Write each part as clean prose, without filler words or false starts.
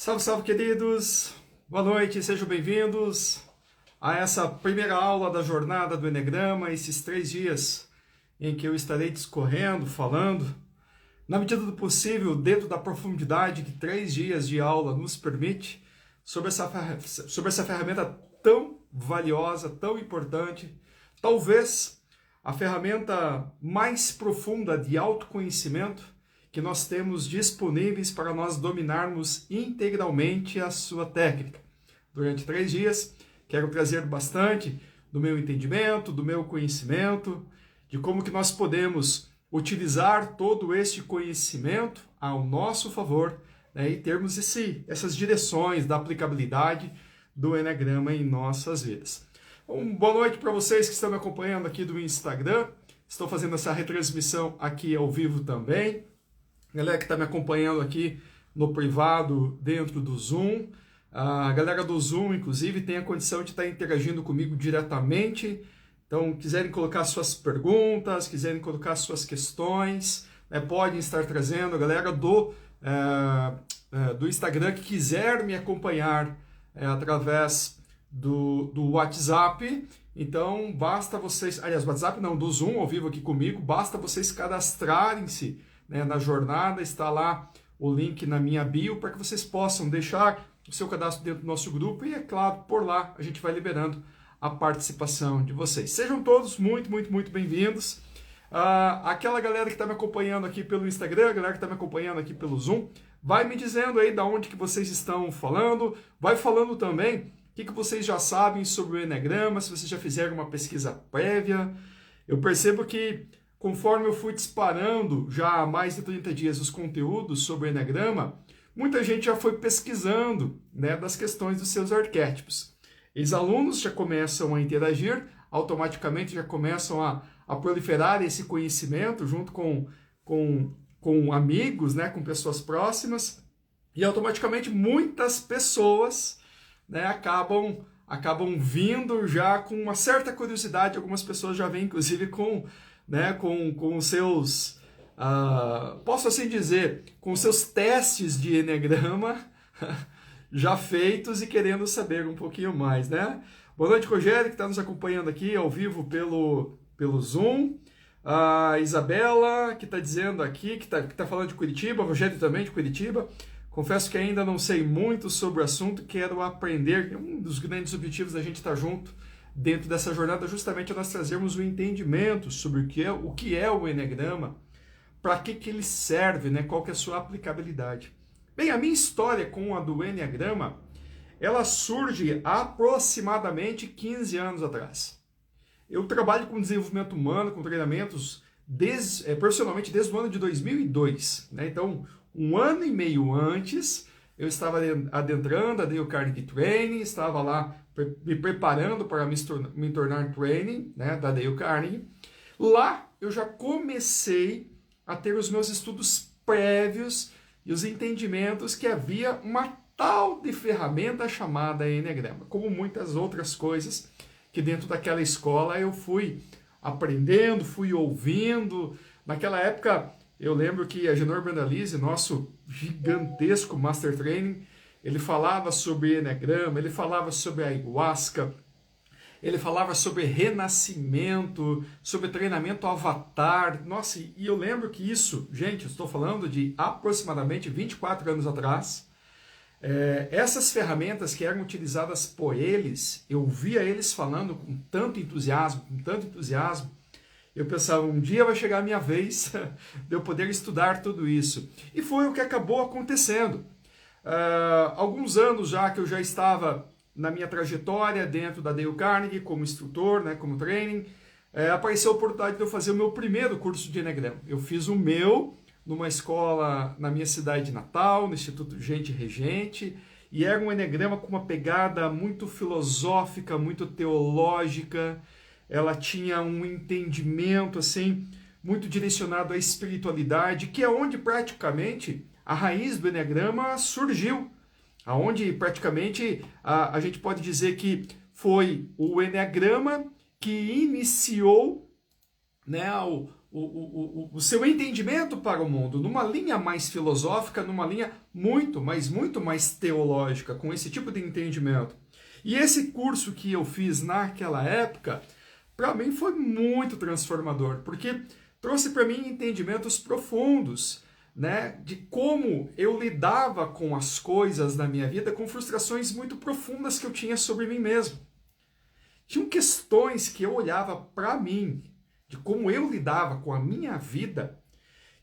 Salve, salve, queridos! Boa noite, sejam bem-vindos a essa primeira aula da jornada do Enegrama, esses 3 dias em que eu estarei discorrendo, falando, na medida do possível, dentro da profundidade que 3 dias de aula nos permite, sobre essa ferramenta tão valiosa, tão importante, talvez a ferramenta mais profunda de autoconhecimento que nós temos disponíveis para nós dominarmos integralmente a sua técnica. Durante 3 dias, quero trazer bastante do meu entendimento, do meu conhecimento, de como que nós podemos utilizar todo este conhecimento ao nosso favor, né, e termos essas direções da aplicabilidade do Enegrama em nossas vidas. Boa noite para vocês que estão me acompanhando aqui do Instagram. Estou fazendo essa retransmissão aqui ao vivo também. Galera que está me acompanhando aqui no privado dentro do Zoom. A galera do Zoom, inclusive, tem a condição de estar interagindo comigo diretamente. Então, quiserem colocar suas perguntas, quiserem colocar suas questões, né, podem estar trazendo. A galera do Instagram que quiser me acompanhar através do WhatsApp, então basta vocês... Aliás, WhatsApp não, do Zoom ao vivo aqui comigo, basta vocês cadastrarem-se, né, na jornada. Está lá o link na minha bio para que vocês possam deixar o seu cadastro dentro do nosso grupo e, é claro, por lá a gente vai liberando a participação de vocês. Sejam todos muito, muito, muito bem-vindos. Aquela galera que está me acompanhando aqui pelo Instagram, a galera que está me acompanhando aqui pelo Zoom, vai me dizendo aí da onde que vocês estão falando, vai falando também o que vocês já sabem sobre o Enegrama, se vocês já fizeram uma pesquisa prévia. Eu percebo que conforme eu fui disparando já há mais de 30 dias os conteúdos sobre o Enegrama, muita gente já foi pesquisando, né, das questões dos seus arquétipos. Ex-alunos já começam a interagir, automaticamente já começam a proliferar esse conhecimento junto com amigos, né, com pessoas próximas, e automaticamente muitas pessoas, né, acabam vindo já com uma certa curiosidade. Algumas pessoas já vêm, inclusive, com os seus, posso assim dizer, com os seus testes de Enegrama já feitos e querendo saber um pouquinho mais, né? Boa noite, Rogério, que está nos acompanhando aqui ao vivo pelo Zoom. A Isabela, que está dizendo aqui, que tá falando de Curitiba, o Rogério também de Curitiba. Confesso que ainda não sei muito sobre o assunto, quero aprender. Um dos grandes objetivos da gente estar junto dentro dessa jornada justamente é nós trazermos o entendimento sobre o que é o Enegrama, para que ele serve, né? Qual que é a sua aplicabilidade. Bem, a minha história com a do Enegrama, ela surge aproximadamente 15 anos atrás. Eu trabalho com desenvolvimento humano, com treinamentos profissionalmente desde o ano de 2002, né? Então, 1 ano e meio antes, eu estava adentrando a Dale Carnegie Training, estava lá me preparando para me tornar training, né, da Dale Carnegie. Lá eu já comecei a ter os meus estudos prévios e os entendimentos que havia uma tal de ferramenta chamada Enegrama, como muitas outras coisas que dentro daquela escola eu fui aprendendo, fui ouvindo. Naquela época eu lembro que a Agenor Brandalize, nosso gigantesco Master Training, ele falava sobre Enegrama, ele falava sobre ayahuasca, ele falava sobre renascimento, sobre treinamento avatar. Nossa, e eu lembro que isso, gente, eu estou falando de aproximadamente 24 anos atrás, essas ferramentas que eram utilizadas por eles, eu via eles falando com tanto entusiasmo, eu pensava, um dia vai chegar a minha vez de eu poder estudar tudo isso. E foi o que acabou acontecendo. Alguns anos já que eu já estava na minha trajetória dentro da Dale Carnegie como instrutor, né, como training, apareceu a oportunidade de eu fazer o meu primeiro curso de Enegrama. Eu fiz o meu numa escola na minha cidade natal, no Instituto Gente Regente, e era um Enegrama com uma pegada muito filosófica, muito teológica. Ela tinha um entendimento assim muito direcionado à espiritualidade, que é onde praticamente a raiz do Enegrama surgiu, aonde praticamente a gente pode dizer que foi o Enegrama que iniciou, né, o seu entendimento para o mundo numa linha mais filosófica, numa linha muito mais teológica, com esse tipo de entendimento. E esse curso que eu fiz naquela época, para mim foi muito transformador, porque trouxe para mim entendimentos profundos, né, de como eu lidava com as coisas da minha vida, com frustrações muito profundas que eu tinha sobre mim mesmo. Tinham questões que eu olhava para mim, de como eu lidava com a minha vida,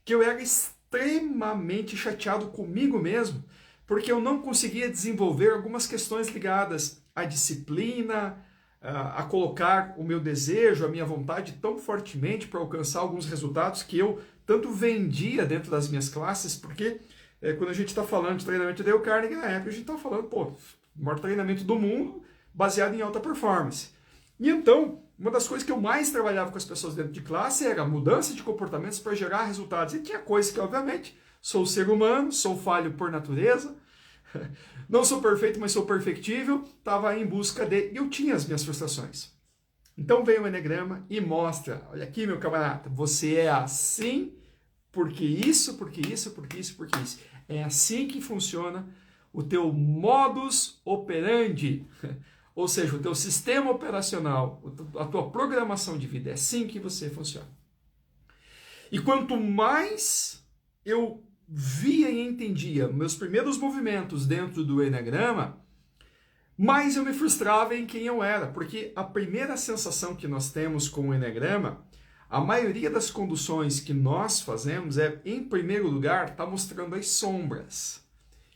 que eu era extremamente chateado comigo mesmo, porque eu não conseguia desenvolver algumas questões ligadas à disciplina, a colocar o meu desejo, a minha vontade tão fortemente para alcançar alguns resultados que eu tanto vendia dentro das minhas classes, porque quando a gente está falando de treinamento de Dale Carnegie, na época a gente está falando, o maior treinamento do mundo baseado em alta performance. E então, uma das coisas que eu mais trabalhava com as pessoas dentro de classe era a mudança de comportamentos para gerar resultados. E tinha coisas que, obviamente, sou ser humano, sou falho por natureza, não sou perfeito, mas sou perfectível, estava em busca de... E eu tinha as minhas frustrações. Então vem o Eneagrama e mostra, olha aqui, meu camarada, você é assim, porque isso, porque isso, porque isso, porque isso. É assim que funciona o teu modus operandi, ou seja, o teu sistema operacional, a tua programação de vida, é assim que você funciona. E quanto mais eu via e entendia meus primeiros movimentos dentro do Eneagrama, mais eu me frustrava em quem eu era, porque a primeira sensação que nós temos com o Eneagrama, a maioria das conduções que nós fazemos é, em primeiro lugar, tá mostrando as sombras.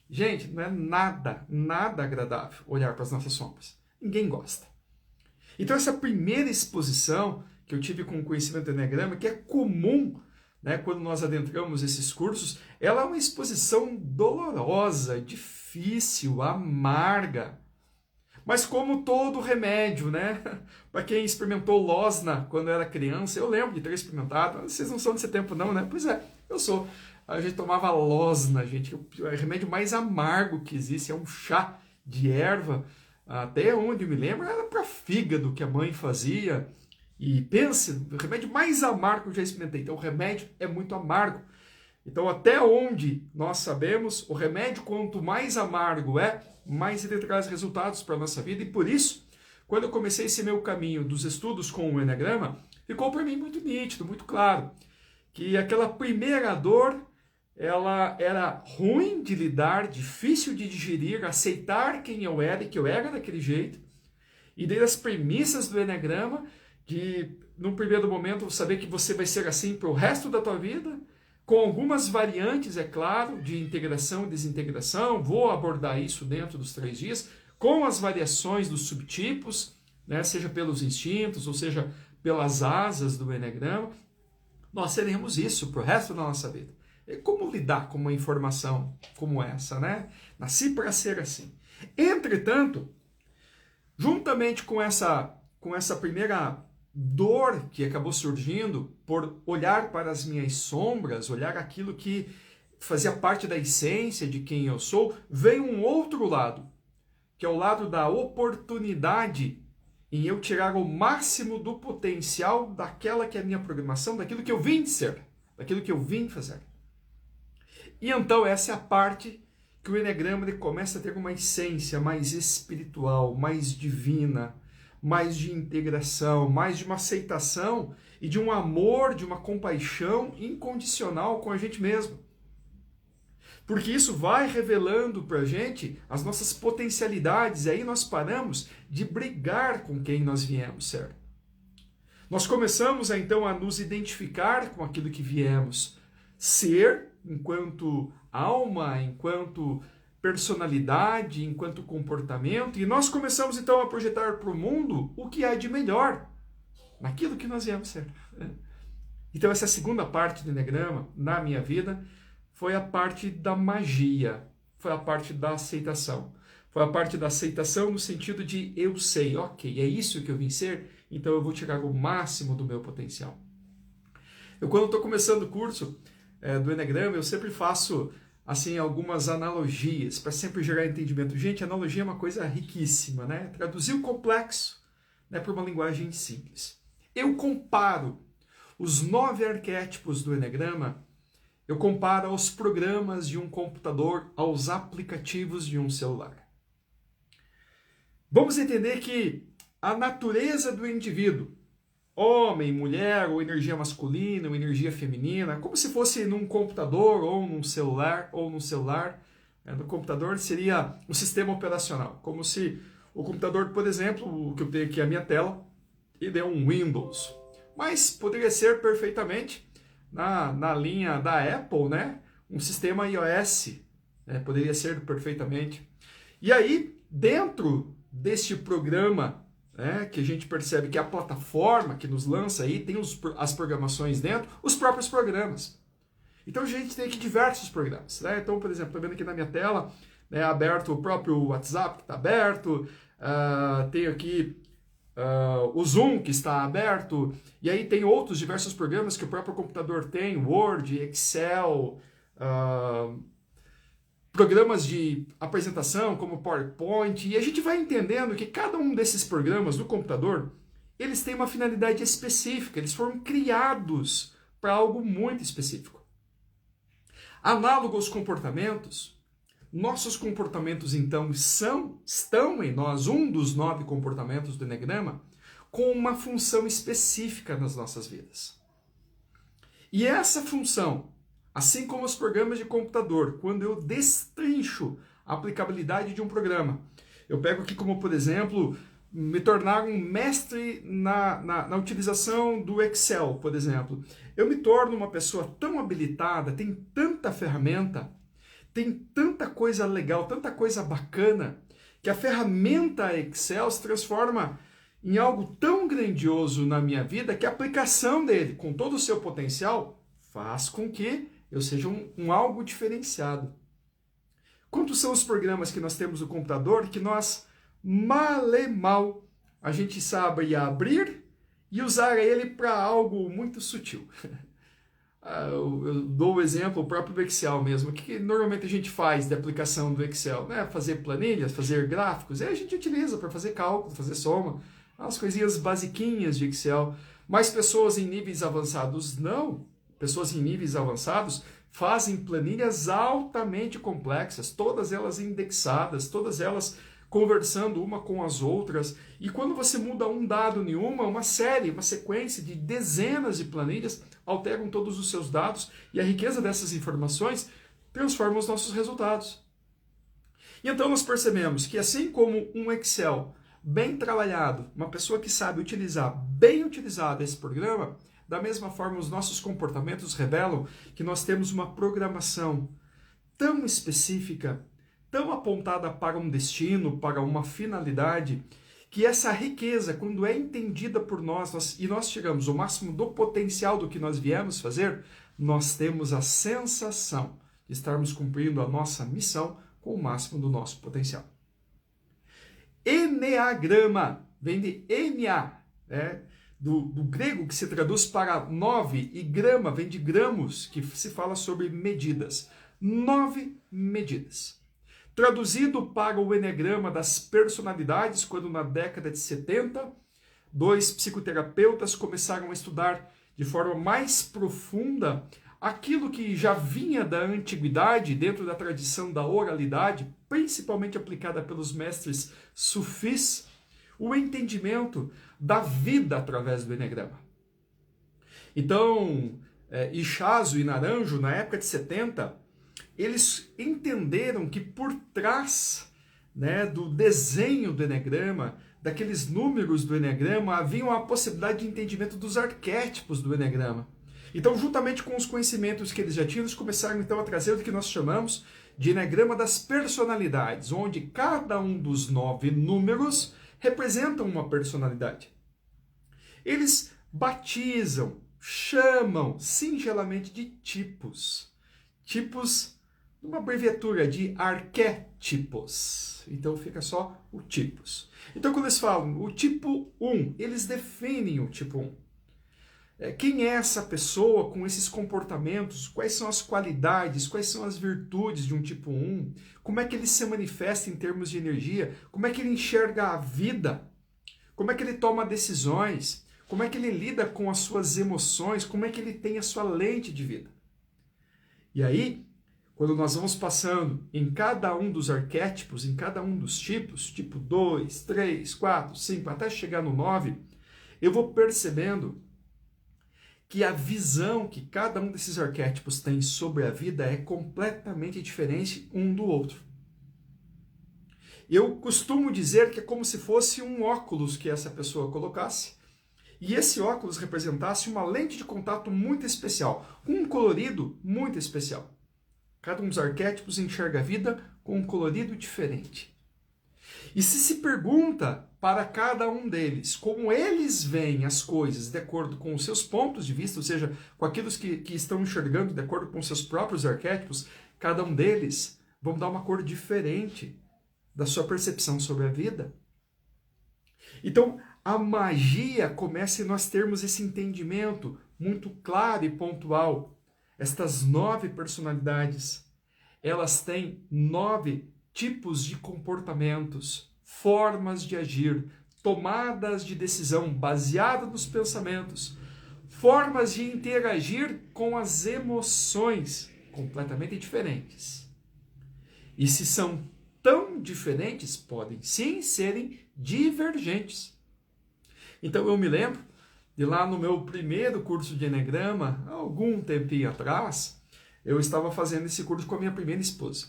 Gente, não é nada agradável olhar para as nossas sombras. Ninguém gosta. Então essa primeira exposição que eu tive com o conhecimento do Eneagrama, que é comum, né, quando nós adentramos esses cursos, ela é uma exposição dolorosa, difícil, amarga. Mas como todo remédio, né? Para quem experimentou Losna quando era criança, eu lembro de ter experimentado. Vocês não são desse tempo não, né? Pois é, eu sou. A gente tomava Losna, gente. O remédio mais amargo que existe é um chá de erva. Até onde eu me lembro era para fígado que a mãe fazia. E pense, o remédio mais amargo que eu já experimentei. Então o remédio é muito amargo. Então até onde nós sabemos, o remédio quanto mais amargo é, mais ele traz resultados para a nossa vida. E por isso, quando eu comecei esse meu caminho dos estudos com o Eneagrama, ficou para mim muito nítido, muito claro, que aquela primeira dor, ela era ruim de lidar, difícil de digerir, aceitar quem eu era e que eu era daquele jeito. E daí as premissas do Eneagrama, de, num primeiro momento, saber que você vai ser assim para o resto da tua vida, com algumas variantes, é claro, de integração e desintegração. Vou abordar isso dentro dos 3 dias, com as variações dos subtipos, né, seja pelos instintos, ou seja, pelas asas do Eneagrama. Nós teremos isso para o resto da nossa vida. E como lidar com uma informação como essa, né? Nasci para ser assim. Entretanto, juntamente com essa primeira dor que acabou surgindo por olhar para as minhas sombras, olhar aquilo que fazia parte da essência de quem eu sou, vem um outro lado, que é o lado da oportunidade em eu tirar o máximo do potencial daquela que é a minha programação, daquilo que eu vim ser, daquilo que eu vim fazer. E então essa é a parte que o Eneagrama ele começa a ter uma essência mais espiritual, mais divina, mais de integração, mais de uma aceitação e de um amor, de uma compaixão incondicional com a gente mesmo. Porque isso vai revelando para a gente as nossas potencialidades, e aí nós paramos de brigar com quem nós viemos ser. Nós começamos então a nos identificar com aquilo que viemos ser, enquanto alma, enquanto personalidade, enquanto comportamento, e nós começamos então a projetar para o mundo o que há de melhor naquilo que nós viemos ser. Então essa segunda parte do Eneagrama, na minha vida, foi a parte da magia, foi a parte da aceitação. Foi a parte da aceitação no sentido de eu sei, ok, é isso que eu vim ser, então eu vou tirar o máximo do meu potencial. Eu quando estou começando o curso do Eneagrama, eu sempre faço assim, algumas analogias, para sempre gerar entendimento. Gente, analogia é uma coisa riquíssima, né? Traduzir o complexo, né, para uma linguagem simples. Eu comparo Os 9 arquétipos do Eneagrama eu comparo aos programas de um computador, aos aplicativos de um celular. Vamos entender que a natureza do indivíduo, homem, mulher, ou energia masculina, ou energia feminina, como se fosse num computador ou num celular, no computador seria um sistema operacional, como se o computador, por exemplo, o que eu tenho aqui a minha tela, ele é um Windows, mas poderia ser perfeitamente na linha da Apple, né? Um sistema iOS, né? Poderia ser perfeitamente. E aí, dentro deste programa, né, que a gente percebe que a plataforma que nos lança aí tem as programações dentro, os próprios programas. Então a gente tem aqui diversos programas, né? Então, por exemplo, estou vendo aqui na minha tela, né, aberto o próprio WhatsApp que está aberto, tenho aqui o Zoom que está aberto, e aí tem outros diversos programas que o próprio computador tem, Word, Excel, programas de apresentação como PowerPoint, e a gente vai entendendo que cada um desses programas do computador, eles têm uma finalidade específica, eles foram criados para algo muito específico. Análogo aos comportamentos, nossos comportamentos, então, estão em nós, um dos 9 comportamentos do Eneagrama, com uma função específica nas nossas vidas. E essa função, assim como os programas de computador, quando eu destrincho a aplicabilidade de um programa, eu pego aqui como, por exemplo, me tornar um mestre na utilização do Excel, por exemplo. Eu me torno uma pessoa tão habilitada, tem tanta ferramenta, tem tanta coisa legal, tanta coisa bacana, que a ferramenta Excel se transforma em algo tão grandioso na minha vida que a aplicação dele, com todo o seu potencial, faz com que eu seja um algo diferenciado. Quantos são os programas que nós temos no computador que nós, mal e mal, a gente sabe abrir e usar ele para algo muito sutil? Eu dou o exemplo, o próprio Excel mesmo. O que normalmente a gente faz de aplicação do Excel? Né? Fazer planilhas, fazer gráficos. E a gente utiliza para fazer cálculo, fazer soma. As coisinhas basiquinhas de Excel. Mas pessoas em níveis avançados não. Pessoas em níveis avançados fazem planilhas altamente complexas, todas elas indexadas, todas elas conversando uma com as outras. E quando você muda um dado em uma série, uma sequência de dezenas de planilhas alteram todos os seus dados e a riqueza dessas informações transforma os nossos resultados. E então nós percebemos que assim como um Excel bem trabalhado, uma pessoa que sabe utilizar, bem utilizado esse programa, da mesma forma os nossos comportamentos revelam que nós temos uma programação tão específica, tão apontada para um destino, para uma finalidade, que essa riqueza, quando é entendida por nós e nós chegamos ao máximo do potencial do que nós viemos fazer, nós temos a sensação de estarmos cumprindo a nossa missão com o máximo do nosso potencial. Eneagrama vem de Enia, do grego que se traduz para 9, e grama vem de gramos, que se fala sobre medidas. 9 medidas. Traduzido para o Eneagrama das personalidades, quando na década de 70, 2 psicoterapeutas começaram a estudar de forma mais profunda aquilo que já vinha da antiguidade, dentro da tradição da oralidade, principalmente aplicada pelos mestres sufis, o entendimento da vida através do Eneagrama. Então, Ichazo e Naranjo, na época de 70, eles entenderam que por trás, do desenho do Eneagrama, daqueles números do Eneagrama, havia uma possibilidade de entendimento dos arquétipos do Eneagrama. Então, juntamente com os conhecimentos que eles já tinham, eles começaram então a trazer o que nós chamamos de Eneagrama das personalidades, onde cada um dos 9 números representam uma personalidade. Eles batizam, chamam singelamente de tipos. Tipos, uma abreviatura de arquétipos. Então fica só o tipos. Então quando eles falam o tipo 1, eles definem o tipo 1. Quem é essa pessoa com esses comportamentos? Quais são as qualidades? Quais são as virtudes de um tipo 1? Como é que ele se manifesta em termos de energia? Como é que ele enxerga a vida? Como é que ele toma decisões? como é que ele lida com as suas emoções, como é que ele tem a sua lente de vida. E aí, quando nós vamos passando em cada um dos arquétipos, em cada um dos tipos, tipo 2, 3, 4, 5, até chegar no 9, eu vou percebendo que a visão que cada um desses arquétipos tem sobre a vida é completamente diferente um do outro. Eu costumo dizer que é como se fosse um óculos que essa pessoa colocasse, e esse óculos representasse uma lente de contato muito especial, com um colorido muito especial. Cada um dos arquétipos enxerga a vida com um colorido diferente. E se pergunta para cada um deles como eles veem as coisas de acordo com os seus pontos de vista, ou seja, com aquilo que estão enxergando de acordo com os seus próprios arquétipos, cada um deles vão dar uma cor diferente da sua percepção sobre a vida. Então, a magia começa em nós termos esse entendimento muito claro e pontual. Estas 9 personalidades, elas têm 9 tipos de comportamentos, formas de agir, tomadas de decisão baseadas nos pensamentos, formas de interagir com as emoções completamente diferentes. E se são tão diferentes, podem sim serem divergentes. Então eu me lembro de lá no meu primeiro curso de Enegrama, há algum tempinho atrás, eu estava fazendo esse curso com a minha primeira esposa.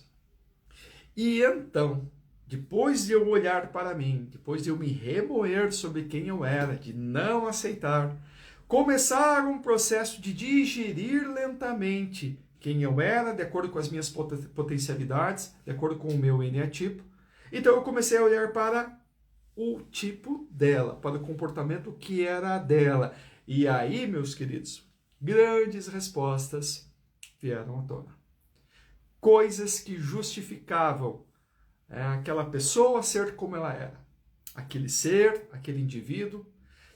E então, depois de eu olhar para mim, depois de eu me remoer sobre quem eu era, de não aceitar, começar um processo de digerir lentamente quem eu era, de acordo com as minhas potencialidades, de acordo com o meu eneatipo. Então eu comecei a olhar para o tipo dela, para o comportamento que era dela. E aí, meus queridos, grandes respostas vieram à tona. Coisas que justificavam aquela pessoa ser como ela era. Aquele ser, aquele indivíduo,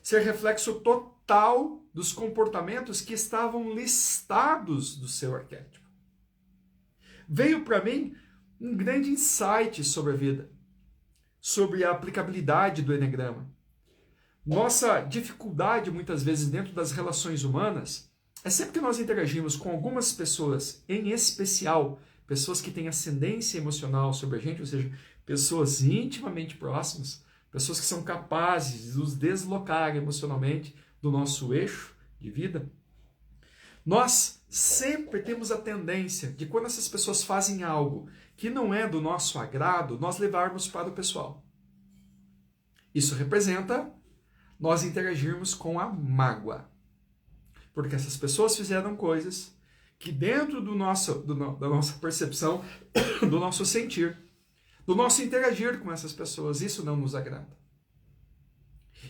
ser reflexo total dos comportamentos que estavam listados do seu arquétipo. Veio para mim um grande insight sobre a vida, sobre a aplicabilidade do Enegrama. Nossa dificuldade, muitas vezes, dentro das relações humanas, é sempre que nós interagimos com algumas pessoas, em especial, pessoas que têm ascendência emocional sobre a gente, ou seja, pessoas intimamente próximas, pessoas que são capazes de nos deslocar emocionalmente do nosso eixo de vida. Nós sempre temos a tendência de, quando essas pessoas fazem algo que não é do nosso agrado, nós levarmos para o pessoal. Isso representa nós interagirmos com a mágoa. Porque essas pessoas fizeram coisas que, dentro da nossa percepção, do nosso sentir, do nosso interagir com essas pessoas, isso não nos agrada.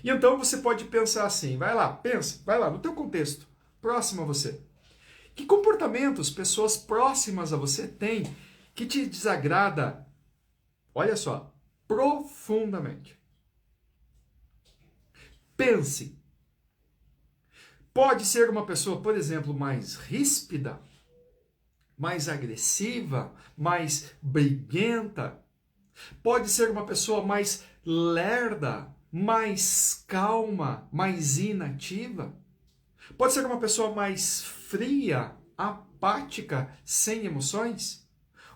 E então você pode pensar assim, vai lá, pensa, vai lá, no teu contexto, próximo a você. Que comportamentos pessoas próximas a você têm que te desagrada, olha só, profundamente? Pense. Pode ser uma pessoa, por exemplo, mais ríspida, mais agressiva, mais briguenta. Pode ser uma pessoa mais lerda, mais calma, mais inativa. Pode ser uma pessoa mais fria, apática, sem emoções.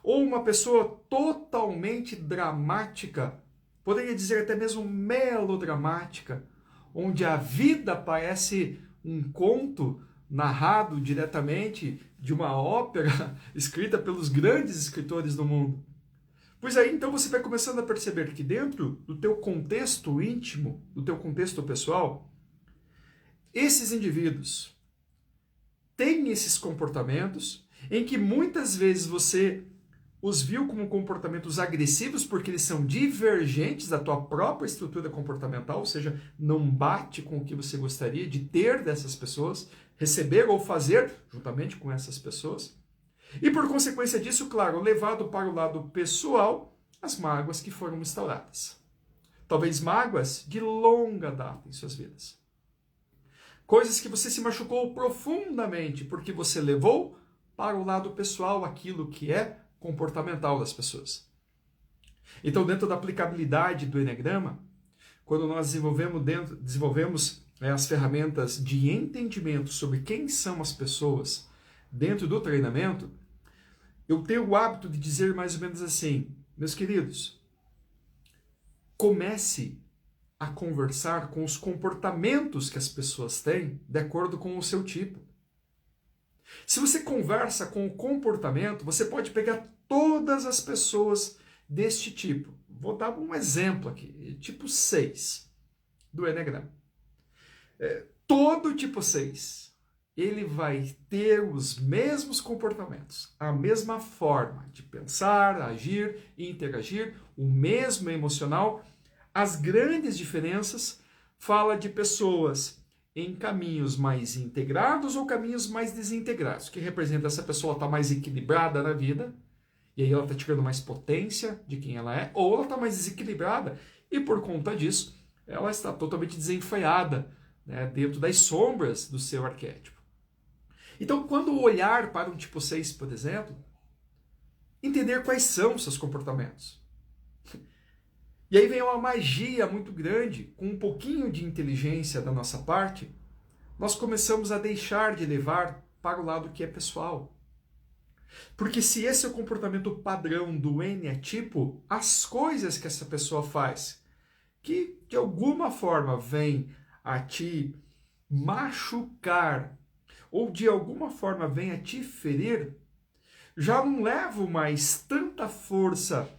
Ou uma pessoa totalmente dramática, poderia dizer até mesmo melodramática, onde a vida parece um conto narrado diretamente de uma ópera escrita pelos grandes escritores do mundo. Pois aí, então, você vai começando a perceber que dentro do teu contexto íntimo, do teu contexto pessoal, esses indivíduos têm esses comportamentos em que muitas vezes você os viu como comportamentos agressivos porque eles são divergentes da tua própria estrutura comportamental, ou seja, não bate com o que você gostaria de ter dessas pessoas, receber ou fazer juntamente com essas pessoas. E por consequência disso, claro, levado para o lado pessoal, as mágoas que foram instauradas. Talvez mágoas de longa data em suas vidas. Coisas que você se machucou profundamente porque você levou para o lado pessoal aquilo que é comportamental das pessoas. Então, dentro da aplicabilidade do Enegrama, quando nós desenvolvemos as ferramentas de entendimento sobre quem são as pessoas dentro do treinamento, eu tenho o hábito de dizer mais ou menos assim: meus queridos, comece a conversar com os comportamentos que as pessoas têm de acordo com o seu tipo. Se você conversa com o comportamento, você pode pegar todas as pessoas deste tipo. Vou dar um exemplo aqui, tipo 6 do Eneagrama. Todo tipo 6, ele vai ter os mesmos comportamentos, a mesma forma de pensar, agir e interagir, o mesmo emocional. As grandes diferenças fala de pessoas em caminhos mais integrados ou caminhos mais desintegrados, que representa essa pessoa está mais equilibrada na vida, e aí ela está tirando mais potência de quem ela é, ou ela está mais desequilibrada, e por conta disso, ela está totalmente desenfreada, né, dentro das sombras do seu arquétipo. Então, quando olhar para um tipo 6, por exemplo, entender quais são os seus comportamentos. E aí vem uma magia muito grande, com um pouquinho de inteligência da nossa parte, nós começamos a deixar de levar para o lado que é pessoal. Porque se esse é o comportamento padrão do Eneatipo, as coisas que essa pessoa faz, que de alguma forma vem a te machucar, ou de alguma forma vem a te ferir, já não levo mais tanta força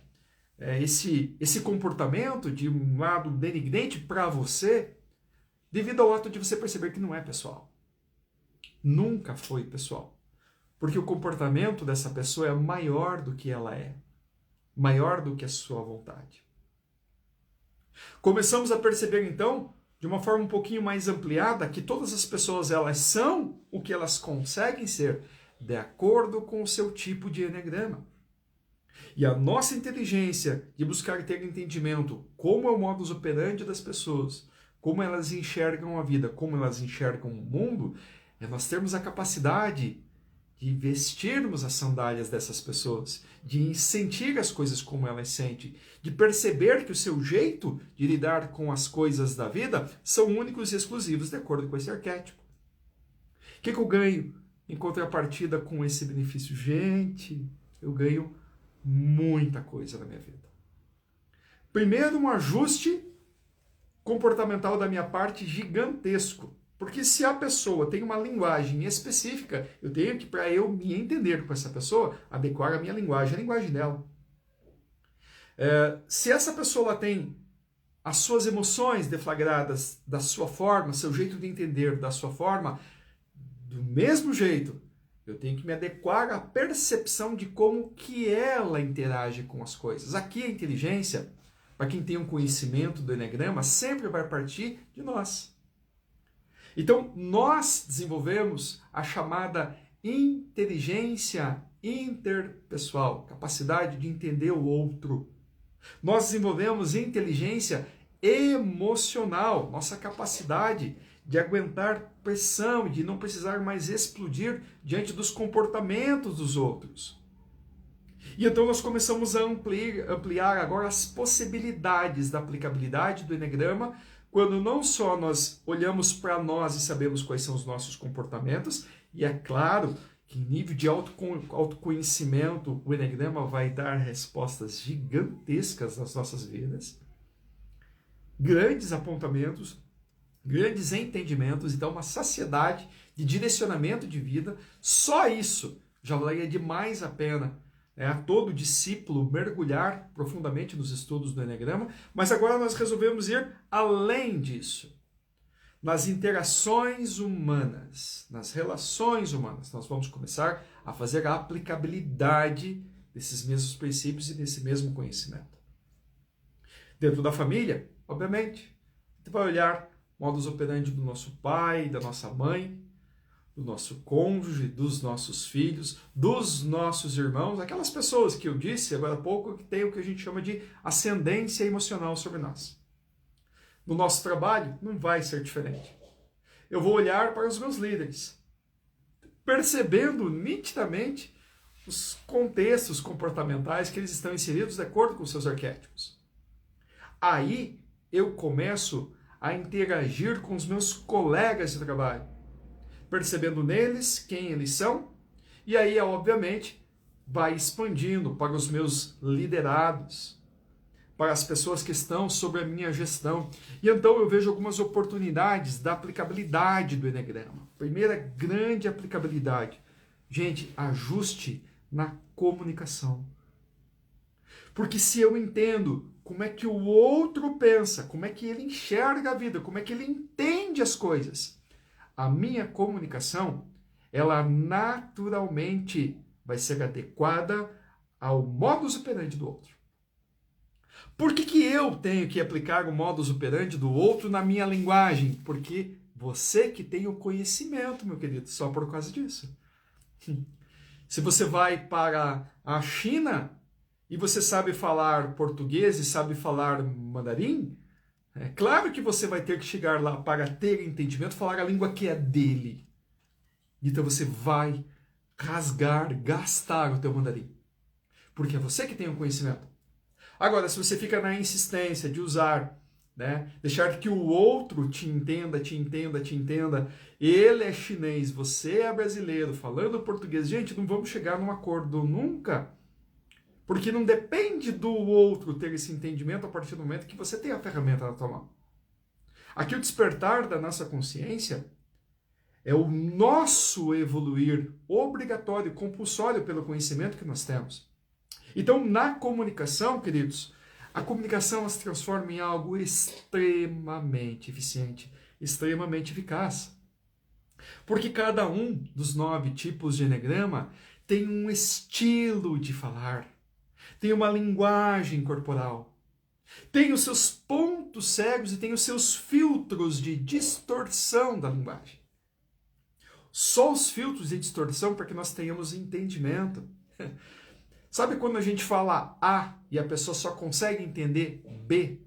esse comportamento de um lado denigrante para você, devido ao ato de você perceber que não é pessoal. Nunca foi pessoal. Porque o comportamento dessa pessoa é maior do que ela é. Maior do que a sua vontade. Começamos a perceber, então, de uma forma um pouquinho mais ampliada, que todas as pessoas elas são o que elas conseguem ser, de acordo com o seu tipo de eneagrama. E a nossa inteligência de buscar ter entendimento como é o modus operandi das pessoas, como elas enxergam a vida, como elas enxergam o mundo, é nós termos a capacidade de vestirmos as sandálias dessas pessoas, de sentir as coisas como elas sentem, de perceber que o seu jeito de lidar com as coisas da vida são únicos e exclusivos de acordo com esse arquétipo. O que eu ganho em contrapartida com esse benefício? Gente, eu ganho muita coisa na minha vida. Primeiro, um ajuste comportamental da minha parte gigantesco. Porque se a pessoa tem uma linguagem específica, eu tenho que, para eu me entender com essa pessoa, adequar a minha linguagem, a linguagem dela. Se essa pessoa tem as suas emoções deflagradas da sua forma, seu jeito de entender da sua forma, do mesmo jeito, eu tenho que me adequar à percepção de como que ela interage com as coisas. Aqui a inteligência, para quem tem um conhecimento do Eneagrama, sempre vai partir de nós. Então, nós desenvolvemos a chamada inteligência interpessoal, capacidade de entender o outro. Nós desenvolvemos inteligência emocional, nossa capacidade de aguentar pressão e de não precisar mais explodir diante dos comportamentos dos outros. E então nós começamos a ampliar agora as possibilidades da aplicabilidade do Eneagrama, quando não só nós olhamos para nós e sabemos quais são os nossos comportamentos, e é claro que em nível de autoconhecimento o Eneagrama vai dar respostas gigantescas nas nossas vidas, grandes apontamentos, grandes entendimentos, então uma saciedade de direcionamento de vida. Só isso já valeria demais a pena a todo discípulo mergulhar profundamente nos estudos do Eneagrama, mas agora nós resolvemos ir além disso. Nas interações humanas, nas relações humanas, nós vamos começar a fazer a aplicabilidade desses mesmos princípios e desse mesmo conhecimento. Dentro da família, obviamente, você vai olhar modus operandi do nosso pai, da nossa mãe, do nosso cônjuge, dos nossos filhos, dos nossos irmãos, aquelas pessoas que eu disse agora há pouco que tem o que a gente chama de ascendência emocional sobre nós. No nosso trabalho, não vai ser diferente. Eu vou olhar para os meus líderes, percebendo nitidamente os contextos comportamentais que eles estão inseridos de acordo com os seus arquétipos. Aí eu começo a interagir com os meus colegas de trabalho, percebendo neles quem eles são, e aí, obviamente, vai expandindo para os meus liderados, para as pessoas que estão sob a minha gestão. E então eu vejo algumas oportunidades da aplicabilidade do Eneagrama. Primeira grande aplicabilidade. Gente, ajuste na comunicação. Porque se eu entendo como é que o outro pensa, como é que ele enxerga a vida, como é que ele entende as coisas, a minha comunicação, ela naturalmente vai ser adequada ao modus operandi do outro. Por que eu tenho que aplicar o modus operandi do outro na minha linguagem? Porque você que tem o conhecimento, meu querido, só por causa disso. Se você vai para a China e você sabe falar português e sabe falar mandarim, é claro que você vai ter que chegar lá para ter entendimento, falar a língua que é dele. Então você vai rasgar, gastar o teu mandarim. Porque é você que tem o conhecimento. Agora, se você fica na insistência de usar, né, deixar que o outro te entenda, ele é chinês, você é brasileiro, falando português, gente, não vamos chegar num acordo nunca, porque não depende do outro ter esse entendimento a partir do momento que você tem a ferramenta na tua mão. Aqui o despertar da nossa consciência é o nosso evoluir obrigatório, compulsório pelo conhecimento que nós temos. Então, na comunicação, queridos, a comunicação se transforma em algo extremamente eficiente, extremamente eficaz. Porque cada um dos 9 tipos de Eneagrama tem um estilo de falar, tem uma linguagem corporal, tem os seus pontos cegos e tem os seus filtros de distorção da linguagem. Só os filtros de distorção para que nós tenhamos entendimento. Sabe quando a gente fala A e a pessoa só consegue entender B?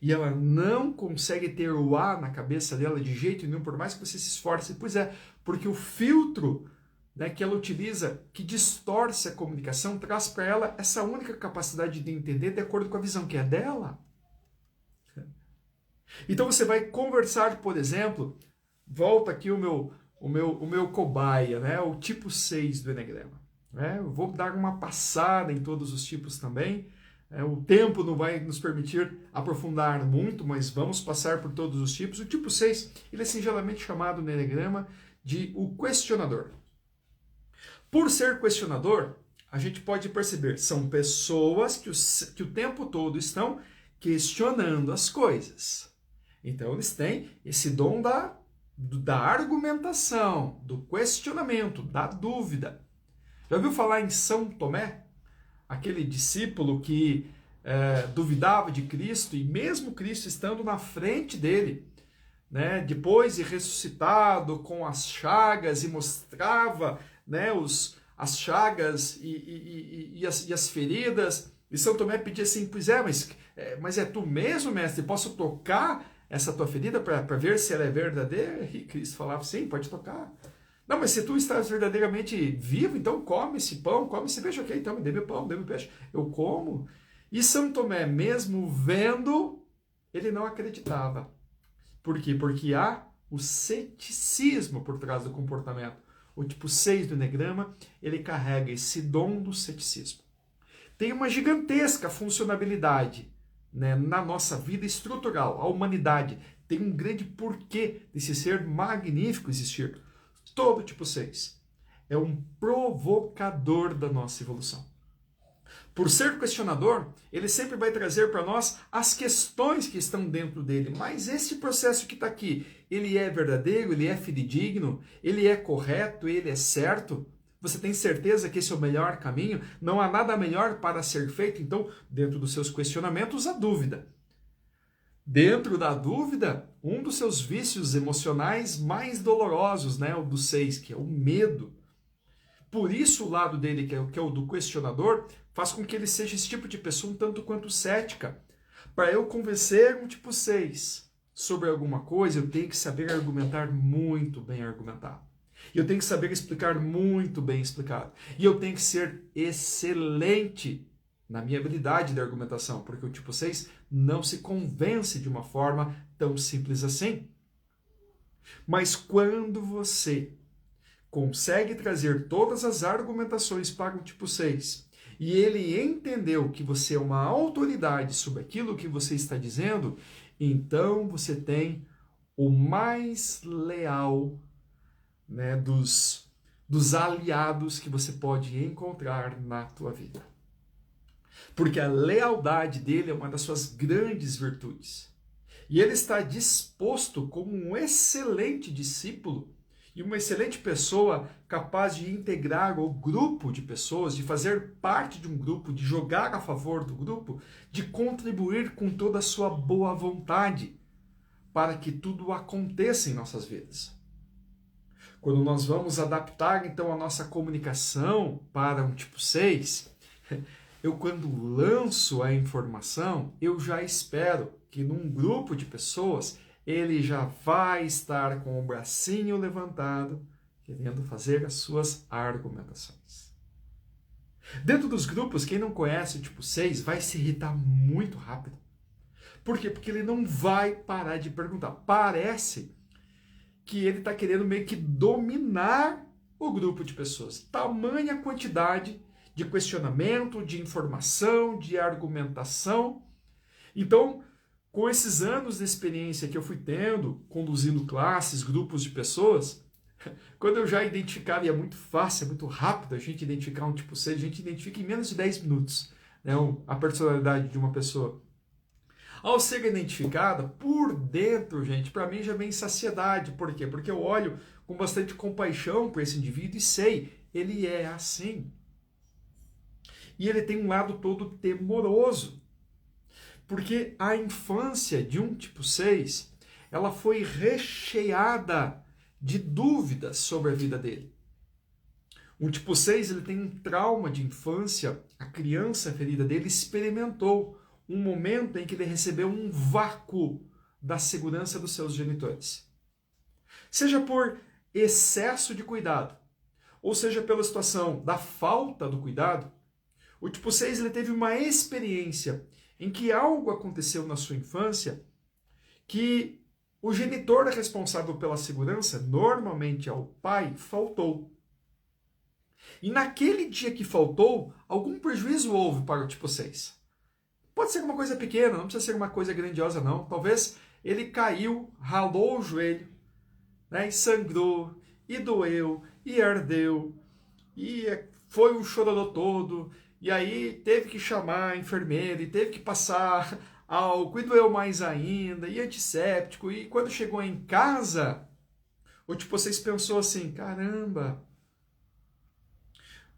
E ela não consegue ter o A na cabeça dela de jeito nenhum, por mais que você se esforce. Pois é, porque o filtro, né, que ela utiliza, que distorce a comunicação, traz para ela essa única capacidade de entender de acordo com a visão que é dela. Então você vai conversar, por exemplo, volta aqui o meu cobaia, né, o tipo 6 do Eneagrama. Eu vou dar uma passada em todos os tipos também. O tempo não vai nos permitir aprofundar muito, mas vamos passar por todos os tipos. O tipo 6, ele é singelamente chamado no Eneagrama de o questionador. Por ser questionador, a gente pode perceber, são pessoas que o tempo todo estão questionando as coisas. Então eles têm esse dom da argumentação, do questionamento, da dúvida. Já ouviu falar em São Tomé? Aquele discípulo que duvidava de Cristo, e mesmo Cristo estando na frente dele, né, depois de ressuscitado com as chagas, e mostrava, né, as chagas e as feridas, e São Tomé pedia assim, pois mas é tu mesmo, mestre? Posso tocar essa tua ferida para ver se ela é verdadeira? E Cristo falava, sim, pode tocar. Não, mas se tu estás verdadeiramente vivo, então come esse pão, come esse peixe, ok, então me dê meu pão, dê meu peixe, eu como. E São Tomé, mesmo vendo, ele não acreditava. Por quê? Porque há o ceticismo por trás do comportamento. O tipo 6 do Eneagrama, ele carrega esse dom do ceticismo. Tem uma gigantesca funcionalidade, né, na nossa vida estrutural. A humanidade tem um grande porquê desse ser magnífico existir. Todo tipo 6 é um provocador da nossa evolução. Por ser questionador, ele sempre vai trazer para nós as questões que estão dentro dele. Mas esse processo que está aqui, ele é verdadeiro, ele é fidedigno, ele é correto, ele é certo? Você tem certeza que esse é o melhor caminho? Não há nada melhor para ser feito? Então, dentro dos seus questionamentos, a dúvida. Dentro da dúvida, um dos seus vícios emocionais mais dolorosos, né, o do 6, que é o medo. Por isso o lado dele, que é o do questionador, faz com que ele seja esse tipo de pessoa um tanto quanto cética. Para eu convencer um tipo 6 sobre alguma coisa, eu tenho que saber argumentar muito bem argumentado. Eu tenho que saber explicar muito bem explicado. E eu tenho que ser excelente na minha habilidade de argumentação, porque o tipo 6 não se convence de uma forma tão simples assim. Mas quando você consegue trazer todas as argumentações para o tipo 6 e ele entendeu que você é uma autoridade sobre aquilo que você está dizendo, então você tem o mais leal, né, dos aliados que você pode encontrar na tua vida. Porque a lealdade dele é uma das suas grandes virtudes. E ele está disposto, como um excelente discípulo e uma excelente pessoa capaz de integrar o grupo de pessoas, de fazer parte de um grupo, de jogar a favor do grupo, de contribuir com toda a sua boa vontade para que tudo aconteça em nossas vidas. Quando nós vamos adaptar então a nossa comunicação para um tipo 6, eu quando lanço a informação, eu já espero que num grupo de pessoas ele já vai estar com o bracinho levantado, querendo fazer as suas argumentações. Dentro dos grupos, quem não conhece o tipo 6 vai se irritar muito rápido. Por quê? Porque ele não vai parar de perguntar. Parece que ele está querendo meio que dominar o grupo de pessoas. Tamanha quantidade de questionamento, de informação, de argumentação. Então, com esses anos de experiência que eu fui tendo, conduzindo classes, grupos de pessoas, quando eu já identificava, e é muito fácil, é muito rápido a gente identificar um tipo 6, a gente identifica em menos de 10 minutos, né, a personalidade de uma pessoa. Ao ser identificada, por dentro, gente, para mim já vem saciedade. Por quê? Porque eu olho com bastante compaixão para esse indivíduo e sei, ele é assim. E ele tem um lado todo temoroso. Porque a infância de um tipo 6, ela foi recheada de dúvidas sobre a vida dele. Um tipo 6, ele tem um trauma de infância, a criança ferida dele experimentou um momento em que ele recebeu um vácuo da segurança dos seus genitores. Seja por excesso de cuidado, ou seja pela situação da falta do cuidado, o tipo 6 ele teve uma experiência em que algo aconteceu na sua infância que o genitor responsável pela segurança, normalmente é o pai, faltou. E naquele dia que faltou, algum prejuízo houve para o tipo 6. Pode ser uma coisa pequena, não precisa ser uma coisa grandiosa não. Talvez ele caiu, ralou o joelho, né, e sangrou, e doeu, e ardeu, e foi um chororô todo, e aí teve que chamar a enfermeira, e teve que passar álcool, e doeu mais ainda, e antisséptico, e quando chegou em casa, o tipo 6 pensou assim, caramba,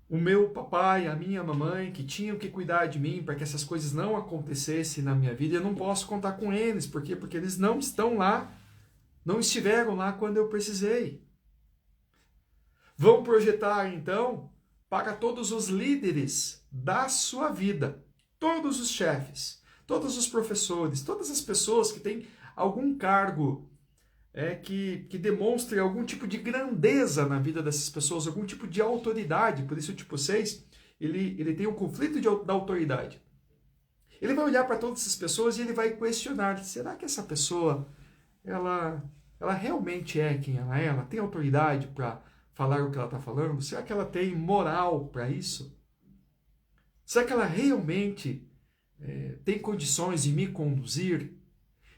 o meu papai, a minha mamãe, que tinham que cuidar de mim para que essas coisas não acontecessem na minha vida, eu não posso contar com eles. Por quê? Porque eles não estão lá, não estiveram lá quando eu precisei. Vão projetar, então, para todos os líderes da sua vida, todos os chefes, todos os professores, todas as pessoas que têm algum cargo que demonstre algum tipo de grandeza na vida dessas pessoas, algum tipo de autoridade. Por isso o tipo 6, ele tem um conflito da autoridade. Ele vai olhar para todas essas pessoas e ele vai questionar, será que essa pessoa, ela realmente é quem ela é? Ela tem autoridade para falar o que ela está falando? Será que ela tem moral para isso? Será que ela realmente tem condições de me conduzir?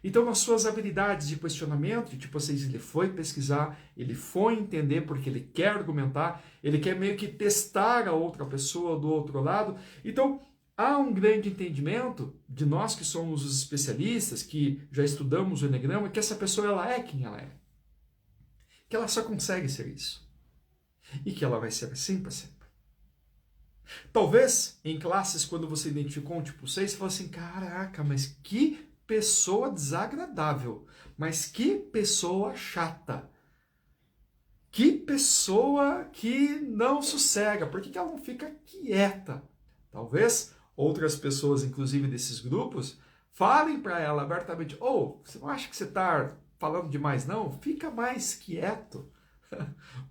Então, nas suas habilidades de questionamento, tipo 6, ele foi pesquisar, ele foi entender porque ele quer argumentar, ele quer meio que testar a outra pessoa do outro lado. Então, há um grande entendimento de nós que somos os especialistas, que já estudamos o Eneagrama, que essa pessoa ela é quem ela é. Que ela só consegue ser isso. E que ela vai ser assim para sempre. Talvez, em classes, quando você identificou um tipo 6, você fala assim, caraca, mas que pessoa desagradável, mas que pessoa chata, que pessoa que não sossega, por que ela não fica quieta? Talvez outras pessoas, inclusive desses grupos, falem para ela abertamente, você não acha que você está falando demais não? Fica mais quieto.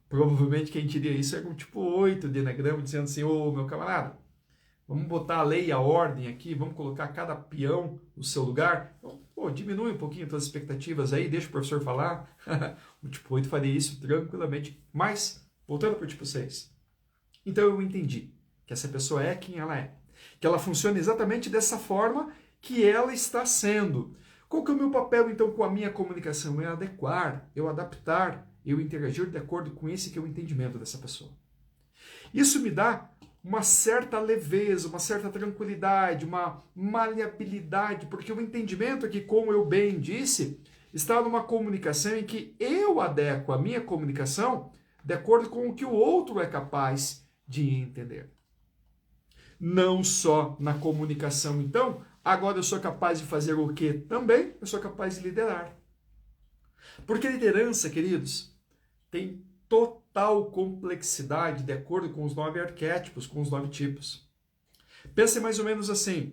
Provavelmente quem diria isso é um tipo 8 de Eneagrama, dizendo assim, meu camarada, Vamos botar a lei e a ordem aqui, vamos colocar cada peão no seu lugar. Então, pô, diminui um pouquinho as tuas expectativas aí, deixa o professor falar. O tipo 8 faria isso tranquilamente. Mas, voltando para o tipo 6. Então eu entendi que essa pessoa é quem ela é. Que ela funciona exatamente dessa forma que ela está sendo. Qual que é o meu papel, então, com a minha comunicação? É adequar, eu adaptar, eu interagir de acordo com esse que é o entendimento dessa pessoa. Isso me dá uma certa leveza, uma certa tranquilidade, uma maleabilidade, porque o entendimento é que, como eu bem disse, está numa comunicação em que eu adequo a minha comunicação de acordo com o que o outro é capaz de entender. Não só na comunicação, então, agora eu sou capaz de fazer o quê? Também eu sou capaz de liderar. Porque liderança, queridos, tem total complexidade de acordo com os 9 arquétipos, com os 9 tipos. Pense mais ou menos assim.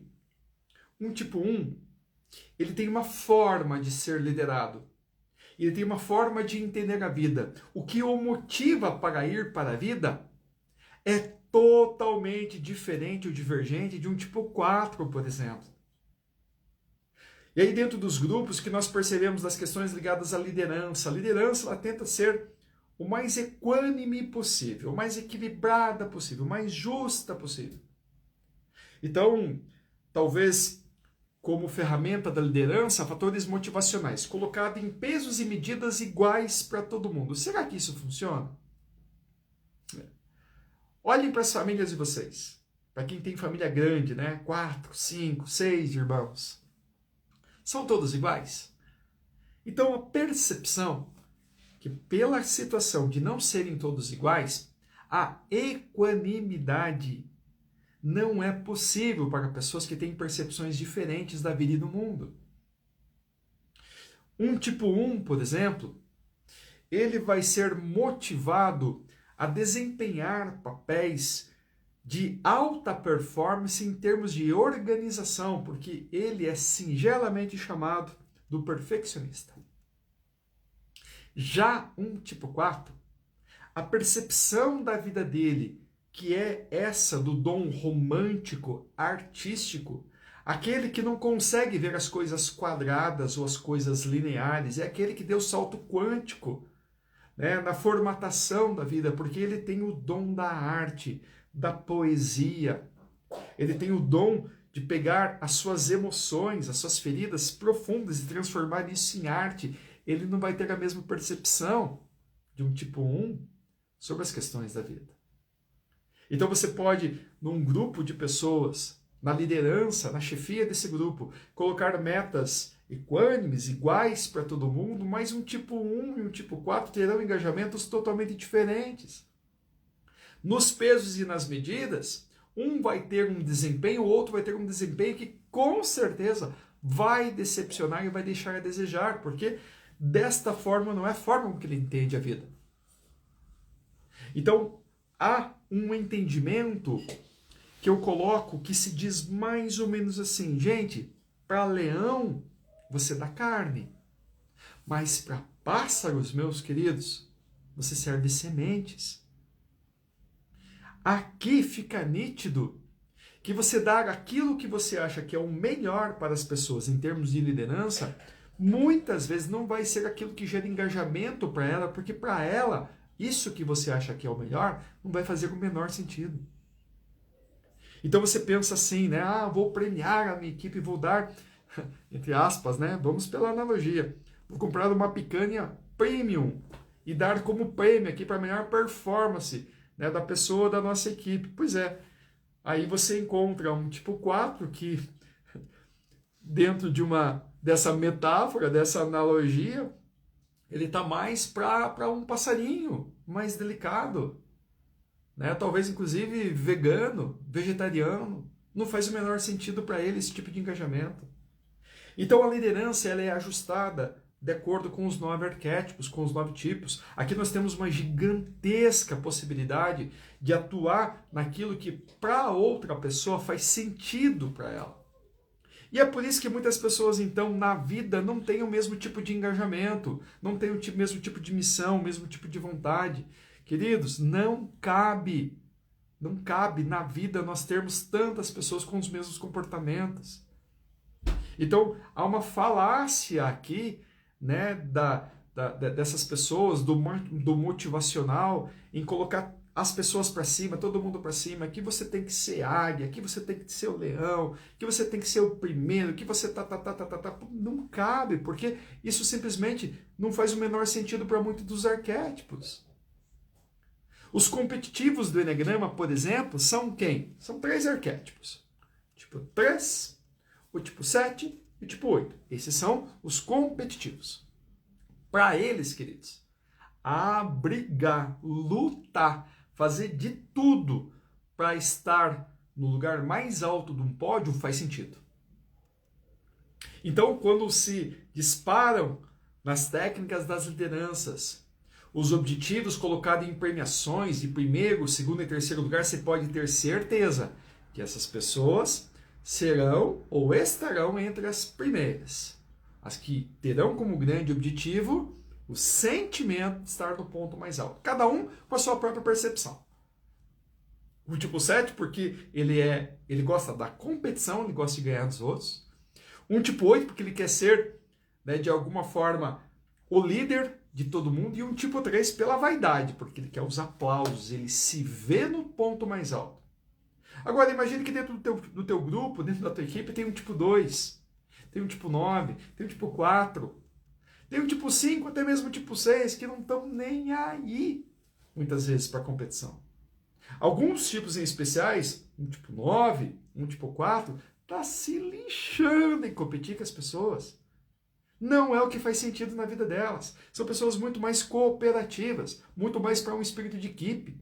Um tipo 1, ele tem uma forma de ser liderado. Ele tem uma forma de entender a vida. O que o motiva para ir para a vida é totalmente diferente ou divergente de um tipo 4, por exemplo. E aí dentro dos grupos que nós percebemos das questões ligadas à liderança, a liderança ela tenta ser o mais equânime possível, o mais equilibrada possível, o mais justa possível. Então, talvez como ferramenta da liderança, fatores motivacionais, colocado em pesos e medidas iguais para todo mundo. Será que isso funciona? Olhem para as famílias de vocês. Para quem tem família grande, né? 4, 5, 6 irmãos. São todos iguais? Então, a percepção que pela situação de não serem todos iguais, a equanimidade não é possível para pessoas que têm percepções diferentes da vida e do mundo. Um tipo 1, por exemplo, ele vai ser motivado a desempenhar papéis de alta performance em termos de organização, porque ele é singelamente chamado do perfeccionista. Já um tipo 4, a percepção da vida dele, que é essa do dom romântico, artístico, aquele que não consegue ver as coisas quadradas ou as coisas lineares, é aquele que deu salto quântico, né, na formatação da vida, porque ele tem o dom da arte, da poesia, ele tem o dom de pegar as suas emoções, as suas feridas profundas e transformar isso em arte. Ele não vai ter a mesma percepção de um tipo 1 sobre as questões da vida. Então você pode, num grupo de pessoas, na liderança, na chefia desse grupo, colocar metas equânimes, iguais para todo mundo, mas um tipo 1 e um tipo 4 terão engajamentos totalmente diferentes. Nos pesos e nas medidas, um vai ter um desempenho, o outro vai ter um desempenho que com certeza vai decepcionar e vai deixar a desejar, porque desta forma não é a forma como que ele entende a vida. Então, há um entendimento que eu coloco que se diz mais ou menos assim, gente, para leão você dá carne, mas para pássaros, meus queridos, você serve sementes. Aqui fica nítido que você dar aquilo que você acha que é o melhor para as pessoas em termos de liderança, muitas vezes não vai ser aquilo que gera engajamento para ela, porque para ela, isso que você acha que é o melhor, não vai fazer o menor sentido. Então você pensa assim, né? Ah, vou premiar a minha equipe, vou dar, entre aspas, né? Vamos pela analogia. Vou comprar uma picanha premium e dar como prêmio aqui para a melhor performance, né, da pessoa da nossa equipe. Pois é, aí você encontra um tipo 4 que, dentro dessa metáfora, dessa analogia, ele está mais para um passarinho mais delicado, né? Talvez inclusive vegano, vegetariano. Não faz o menor sentido para ele esse tipo de engajamento. Então a liderança ela é ajustada de acordo com os 9 arquétipos, com os 9 tipos. Aqui nós temos uma gigantesca possibilidade de atuar naquilo que para outra pessoa faz sentido para ela. E é por isso que muitas pessoas, então, na vida não têm o mesmo tipo de engajamento, não têm o mesmo tipo de missão, o mesmo tipo de vontade. Queridos, não cabe Não cabe na vida nós termos tantas pessoas com os mesmos comportamentos. Então, há uma falácia aqui, né, dessas pessoas, do motivacional, em colocar as pessoas para cima, todo mundo para cima, que você tem que ser águia, que você tem que ser o leão, que você tem que ser o primeiro, que você Não cabe, porque isso simplesmente não faz o menor sentido para muitos dos arquétipos. Os competitivos do Eneagrama, por exemplo, são quem? São 3 arquétipos. Tipo 3, o tipo 7 e o tipo 8. Esses são os competitivos. Para eles, queridos, brigar, lutar, fazer de tudo para estar no lugar mais alto de um pódio faz sentido. Então, quando se disparam nas técnicas das lideranças, os objetivos colocados em premiações de primeiro, segundo e terceiro lugar, você pode ter certeza que essas pessoas serão ou estarão entre as primeiras. As que terão como grande objetivo o sentimento de estar no ponto mais alto. Cada um com a sua própria percepção. O tipo 7, porque ele gosta da competição, ele gosta de ganhar dos outros. Um tipo 8, porque ele quer ser, né, de alguma forma, o líder de todo mundo. E um tipo 3, pela vaidade, porque ele quer os aplausos, ele se vê no ponto mais alto. Agora, imagine que dentro do teu grupo, dentro da tua equipe, tem um tipo 2, tem um tipo 9, tem um tipo 4, tem um tipo 5, até mesmo um tipo 6, que não estão nem aí, muitas vezes, para a competição. Alguns tipos em especiais, um tipo 9, um tipo 4, tá se lixando em competir com as pessoas. Não é o que faz sentido na vida delas. São pessoas muito mais cooperativas, muito mais para um espírito de equipe,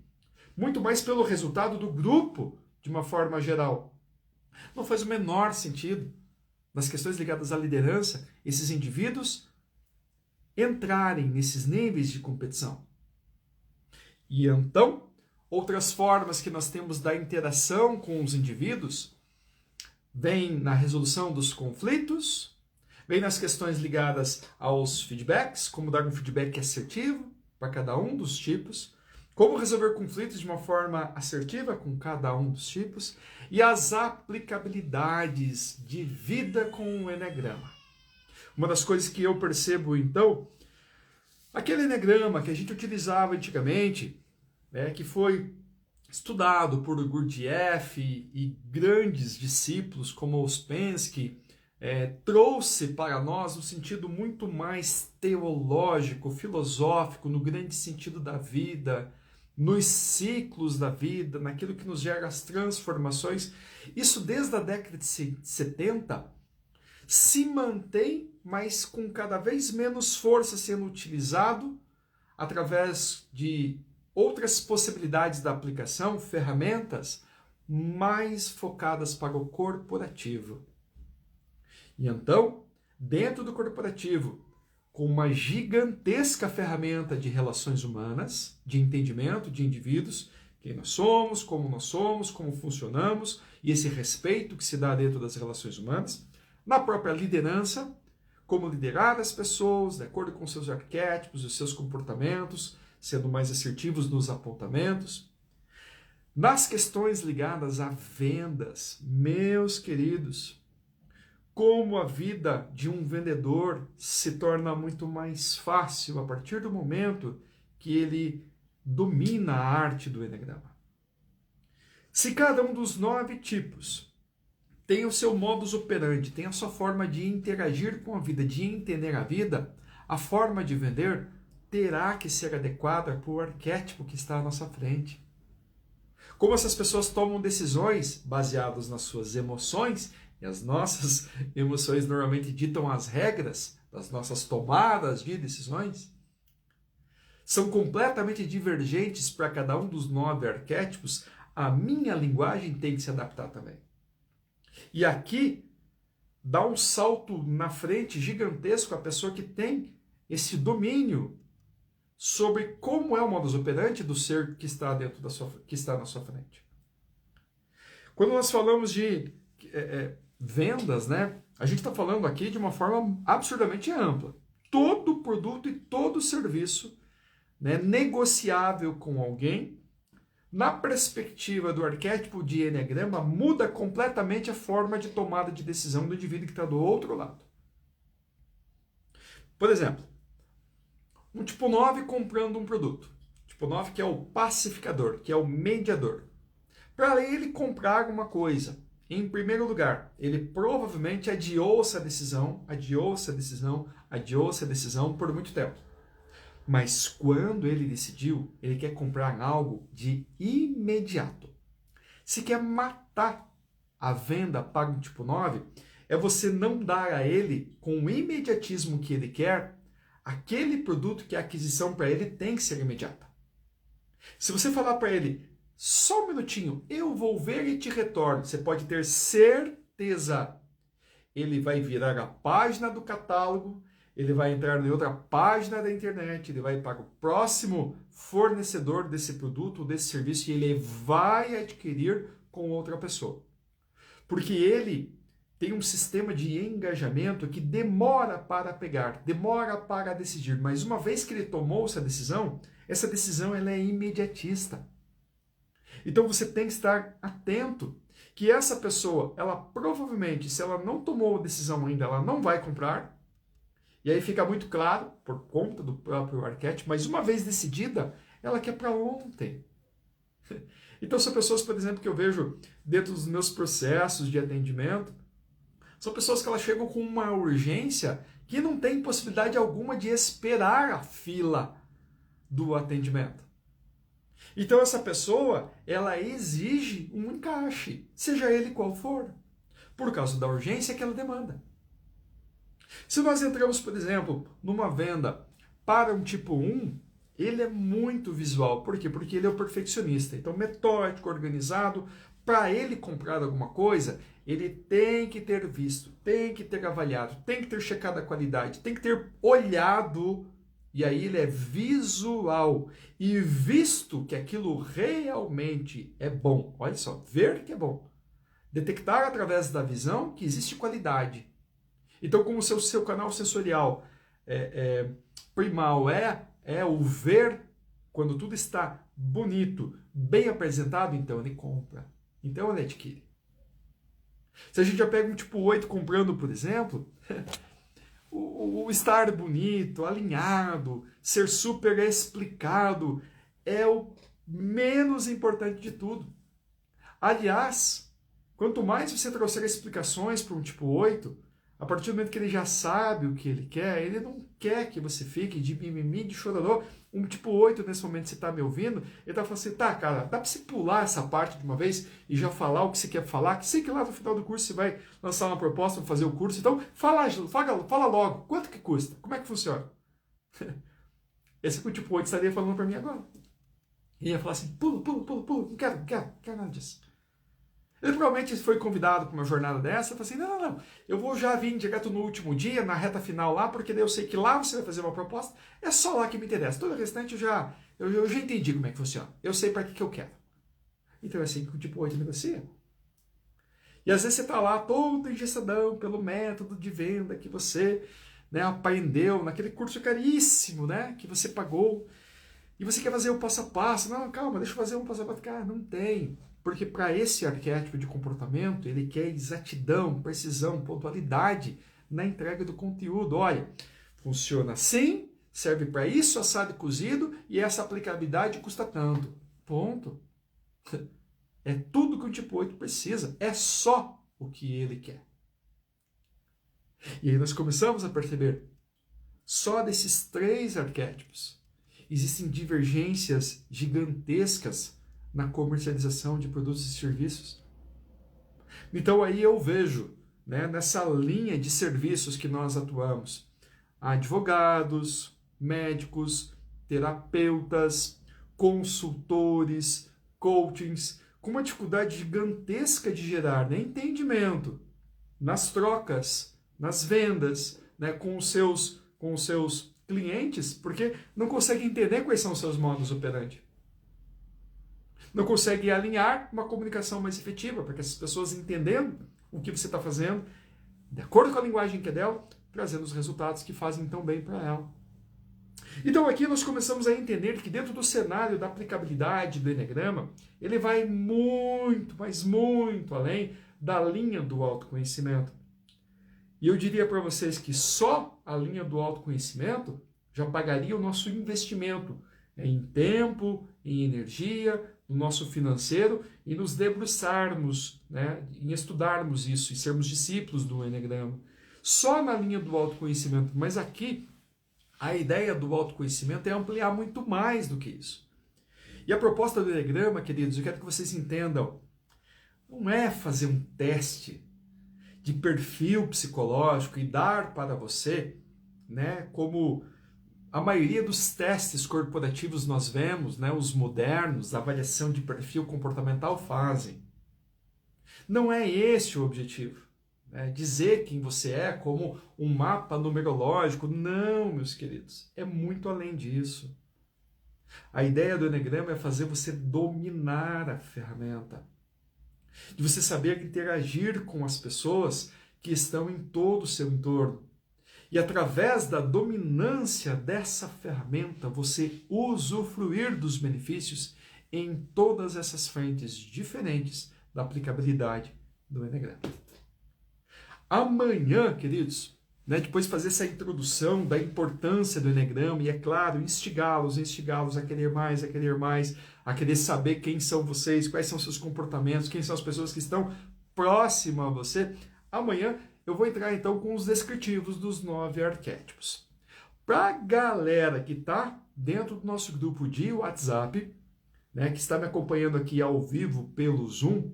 muito mais pelo resultado do grupo, de uma forma geral. Não faz o menor sentido, nas questões ligadas à liderança, esses indivíduos entrarem nesses níveis de competição. E então, outras formas que nós temos da interação com os indivíduos vem na resolução dos conflitos, vem nas questões ligadas aos feedbacks, como dar um feedback assertivo para cada um dos tipos, como resolver conflitos de uma forma assertiva com cada um dos tipos, e as aplicabilidades de vida com o Eneagrama. Uma das coisas que eu percebo, então, aquele Eneagrama que a gente utilizava antigamente, né, que foi estudado por Gurdjieff e grandes discípulos como Ouspensky, trouxe para nós um sentido muito mais teológico, filosófico, no grande sentido da vida, nos ciclos da vida, naquilo que nos gera as transformações. Isso desde a década de 70 se mantém, mas com cada vez menos força sendo utilizado através de outras possibilidades da aplicação, ferramentas mais focadas para o corporativo. E então, dentro do corporativo, com uma gigantesca ferramenta de relações humanas, de entendimento de indivíduos, quem nós somos, como funcionamos, e esse respeito que se dá dentro das relações humanas, na própria liderança, como liderar as pessoas de acordo com seus arquétipos, os seus comportamentos, sendo mais assertivos nos apontamentos. Nas questões ligadas a vendas, meus queridos, como a vida de um vendedor se torna muito mais fácil a partir do momento que ele domina a arte do Eneagrama. Se cada um dos 9 tipos tem o seu modus operandi, tem a sua forma de interagir com a vida, de entender a vida, a forma de vender terá que ser adequada para o arquétipo que está à nossa frente. Como essas pessoas tomam decisões baseadas nas suas emoções, e as nossas emoções normalmente ditam as regras das nossas tomadas de decisões, são completamente divergentes para cada um dos 9 arquétipos, a minha linguagem tem que se adaptar também. E aqui dá um salto na frente gigantesco a pessoa que tem esse domínio sobre como é o modus operandi do ser que está dentro que está na sua frente. Quando nós falamos de vendas, né, a gente está falando aqui de uma forma absurdamente ampla. Todo produto e todo serviço, né, negociável com alguém na perspectiva do arquétipo de Eneagrama, muda completamente a forma de tomada de decisão do indivíduo que está do outro lado. Por exemplo, um tipo 9 comprando um produto. Tipo 9 que é o pacificador, que é o mediador. Para ele comprar uma coisa, em primeiro lugar, ele provavelmente adiou essa decisão por muito tempo. Mas quando ele decidiu, ele quer comprar algo de imediato. Se quer matar a venda para um tipo 9, é você não dar a ele, com o imediatismo que ele quer, aquele produto que a aquisição para ele tem que ser imediata. Se você falar para ele, só um minutinho, eu vou ver e te retorno, você pode ter certeza, ele vai virar a página do catálogo, ele vai entrar em outra página da internet, ele vai para o próximo fornecedor desse produto, desse serviço, e ele vai adquirir com outra pessoa. Porque ele tem um sistema de engajamento que demora para pegar, demora para decidir, mas uma vez que ele tomou essa decisão ela é imediatista. Então você tem que estar atento que essa pessoa, ela provavelmente, se ela não tomou a decisão ainda, ela não vai comprar. E aí fica muito claro, por conta do próprio arquétipo, mas uma vez decidida, ela quer para ontem. Então são pessoas, por exemplo, que eu vejo dentro dos meus processos de atendimento, são pessoas que elas chegam com uma urgência que não tem possibilidade alguma de esperar a fila do atendimento. Então essa pessoa, ela exige um encaixe, seja ele qual for, por causa da urgência que ela demanda. Se nós entramos, por exemplo, numa venda para um tipo 1, ele é muito visual. Por quê? Porque ele é o perfeccionista. Então, metódico, organizado, para ele comprar alguma coisa, ele tem que ter visto, tem que ter avaliado, tem que ter checado a qualidade, tem que ter olhado, e aí ele é visual. E visto que aquilo realmente é bom, olha só, ver que é bom. Detectar através da visão que existe qualidade. Então, como o seu canal sensorial primal é o ver, quando tudo está bonito, bem apresentado, então ele compra. Então ele adquire. Se a gente já pega um tipo 8 comprando, por exemplo, o estar bonito, alinhado, ser super explicado, é o menos importante de tudo. Aliás, quanto mais você trouxer explicações para um tipo 8, a partir do momento que ele já sabe o que ele quer, ele não quer que você fique de mimimi, de chororô. Um tipo 8, nesse momento, você está me ouvindo, ele está falando assim, tá, cara, dá para você pular essa parte de uma vez e já falar o que você quer falar, que sei que lá no final do curso você vai lançar uma proposta para fazer o curso, então fala logo, quanto que custa? Como é que funciona? Esse que o tipo 8 estaria falando para mim agora. E ia falar assim, pula, não quero nada disso. Ele provavelmente foi convidado para uma jornada dessa, falou assim, não, eu vou já vir direto no último dia, na reta final lá, porque daí eu sei que lá você vai fazer uma proposta, é só lá que me interessa. Todo o restante eu já entendi como é que funciona, eu sei para que eu quero. Então é assim que o tipo 8 negocia. E às vezes você está lá todo engessadão pelo método de venda que você aprendeu naquele curso caríssimo que você pagou, e você quer fazer o passo a passo. Não, calma, deixa eu fazer um passo a passo. Cara, não tem. Porque para esse arquétipo de comportamento, ele quer exatidão, precisão, pontualidade na entrega do conteúdo. Olha, funciona assim, serve para isso, assado e cozido, e essa aplicabilidade custa tanto. Ponto. É tudo que o tipo 8 precisa. É só o que ele quer. E aí nós começamos a perceber, só desses 3 arquétipos, existem divergências gigantescas na comercialização de produtos e serviços. Então aí eu vejo, nessa linha de serviços que nós atuamos, advogados, médicos, terapeutas, consultores, coachings, com uma dificuldade gigantesca de gerar entendimento nas trocas, nas vendas, com os seus clientes, porque não conseguem entender quais são os seus modus operandi. Não consegue alinhar uma comunicação mais efetiva, para que essas pessoas entendendo o que você está fazendo, de acordo com a linguagem que é dela, trazendo os resultados que fazem tão bem para ela. Então aqui nós começamos a entender que dentro do cenário da aplicabilidade do Eneagrama, ele vai muito, mas muito além da linha do autoconhecimento. E eu diria para vocês que só a linha do autoconhecimento já pagaria o nosso investimento em tempo, em energia, no nosso financeiro e nos debruçarmos, né, em estudarmos isso e sermos discípulos do Eneagrama. Só na linha do autoconhecimento, mas aqui a ideia do autoconhecimento é ampliar muito mais do que isso. E a proposta do Eneagrama, queridos, eu quero que vocês entendam, não é fazer um teste de perfil psicológico e dar para você, né, como a maioria dos testes corporativos nós vemos, né, os modernos, a avaliação de perfil comportamental fazem. Não é esse o objetivo. Dizer quem você é como um mapa numerológico. Não, meus queridos, é muito além disso. A ideia do Eneagrama é fazer você dominar a ferramenta, de você saber interagir com as pessoas que estão em todo o seu entorno. E através da dominância dessa ferramenta, você usufruir dos benefícios em todas essas frentes diferentes da aplicabilidade do Eneagrama. Amanhã, queridos, né, depois de fazer essa introdução da importância do Eneagrama, e é claro, instigá-los a querer mais, a querer saber quem são vocês, quais são seus comportamentos, quem são as pessoas que estão próximas a você, amanhã eu vou entrar então com os descritivos dos 9 arquétipos. Para a galera que está dentro do nosso grupo de WhatsApp, né, que está me acompanhando aqui ao vivo pelo Zoom,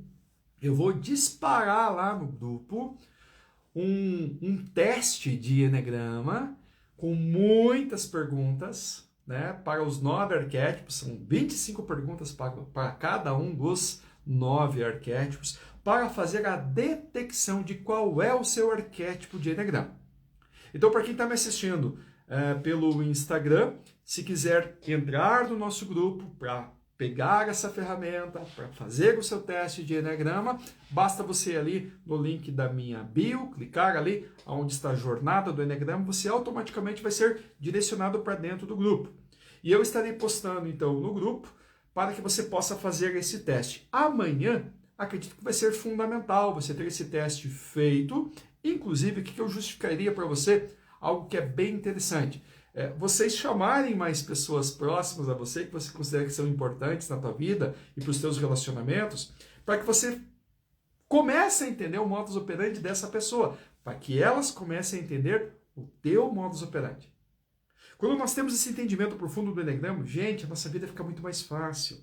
eu vou disparar lá no grupo um teste de Eneagrama com muitas perguntas, né, para os 9 arquétipos, são 25 perguntas para cada um dos 9 arquétipos, para fazer a detecção de qual é o seu arquétipo de Eneagrama. Então, para quem está me assistindo pelo Instagram, se quiser entrar no nosso grupo para pegar essa ferramenta, para fazer o seu teste de Eneagrama, basta você ali no link da minha bio, clicar ali onde está a jornada do Eneagrama, você automaticamente vai ser direcionado para dentro do grupo. E eu estarei postando então no grupo para que você possa fazer esse teste. Amanhã, acredito que vai ser fundamental você ter esse teste feito. Inclusive, o que eu justificaria para você? Algo que é bem interessante. Vocês chamarem mais pessoas próximas a você, que você considera que são importantes na tua vida e para os teus relacionamentos, para que você comece a entender o modus operandi dessa pessoa, para que elas comecem a entender o teu modus operandi. Quando nós temos esse entendimento profundo do Eneagrama, gente, a nossa vida fica muito mais fácil.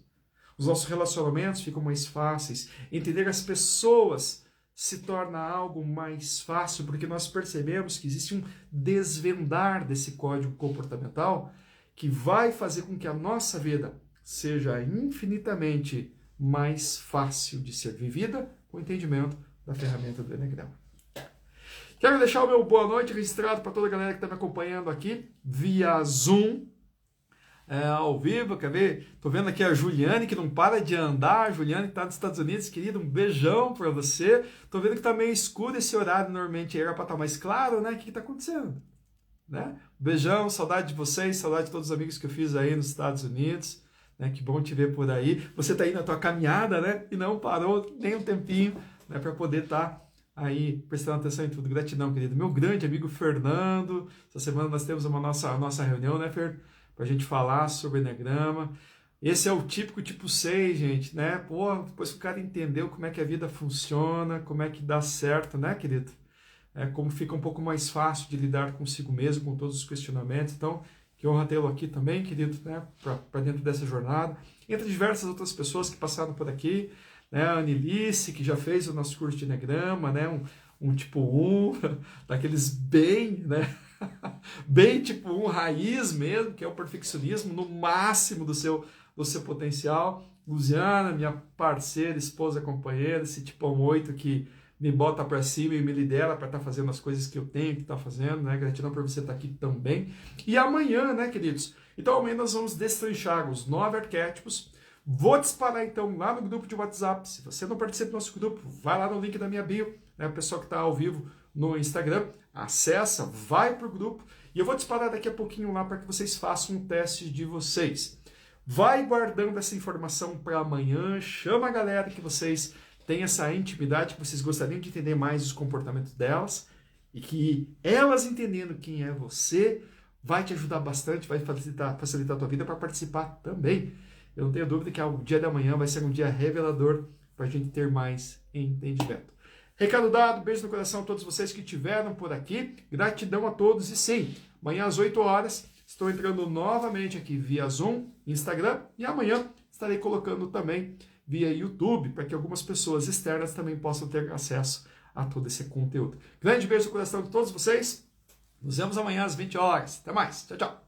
Os nossos relacionamentos ficam mais fáceis. Entender as pessoas se torna algo mais fácil, porque nós percebemos que existe um desvendar desse código comportamental que vai fazer com que a nossa vida seja infinitamente mais fácil de ser vivida com o entendimento da ferramenta do Eneagrama. Quero deixar o meu boa noite registrado para toda a galera que está me acompanhando aqui via Zoom, ao vivo, quer ver? Tô vendo aqui a Juliane, que não para de andar. A Juliane que tá nos Estados Unidos, querida, um beijão para você. Tô vendo que tá meio escuro esse horário, normalmente era para estar mais claro, né? O que tá acontecendo? Né? Beijão, saudade de vocês, saudade de todos os amigos que eu fiz aí nos Estados Unidos, né? Que bom te ver por aí. Você tá aí na tua caminhada, né? E não parou nem um tempinho, né? Para poder estar aí prestando atenção em tudo. Gratidão, querido. Meu grande amigo Fernando. Essa semana nós temos a nossa reunião, né, Fer? Pra gente falar sobre Eneagrama. Esse é o típico tipo 6, gente, né? Pô, depois que o cara entendeu como é que a vida funciona, como é que dá certo, né, querido? Como fica um pouco mais fácil de lidar consigo mesmo, com todos os questionamentos. Então, que honra tê-lo aqui também, querido, né? Para dentro dessa jornada. Entre diversas outras pessoas que passaram por aqui, né? A Anilice, que já fez o nosso curso de Eneagrama, né? Um tipo 1, daqueles bem, né? Bem tipo 1 raiz mesmo, que é o perfeccionismo no máximo do seu potencial. Luziana, minha parceira, esposa, companheira, esse tipo 8 que me bota para cima e me lidera para estar fazendo as coisas que eu tenho que estar fazendo, né? Gratidão por você estar aqui também. E amanhã, né, queridos? Então amanhã nós vamos destrinchar os 9 arquétipos. Vou disparar então lá no grupo de WhatsApp. Se você não participa do nosso grupo, vai lá no link da minha bio, né? O pessoal que está ao vivo no Instagram, acessa, vai para o grupo E eu vou disparar daqui a pouquinho lá para que vocês façam um teste de vocês. Vai guardando essa informação para amanhã, chama a galera que vocês têm essa intimidade, que vocês gostariam de entender mais os comportamentos delas, e que elas entendendo quem é você, vai te ajudar bastante, vai facilitar a tua vida para participar também. Eu não tenho dúvida que o dia da manhã vai ser um dia revelador para a gente ter mais entendimento. Recado dado, beijo no coração a todos vocês que estiveram por aqui, gratidão a todos e sim, amanhã às 8 horas estou entrando novamente aqui via Zoom, Instagram e amanhã estarei colocando também via YouTube para que algumas pessoas externas também possam ter acesso a todo esse conteúdo. Grande beijo no coração de todos vocês, nos vemos amanhã às 20 horas. Até mais, tchau, tchau.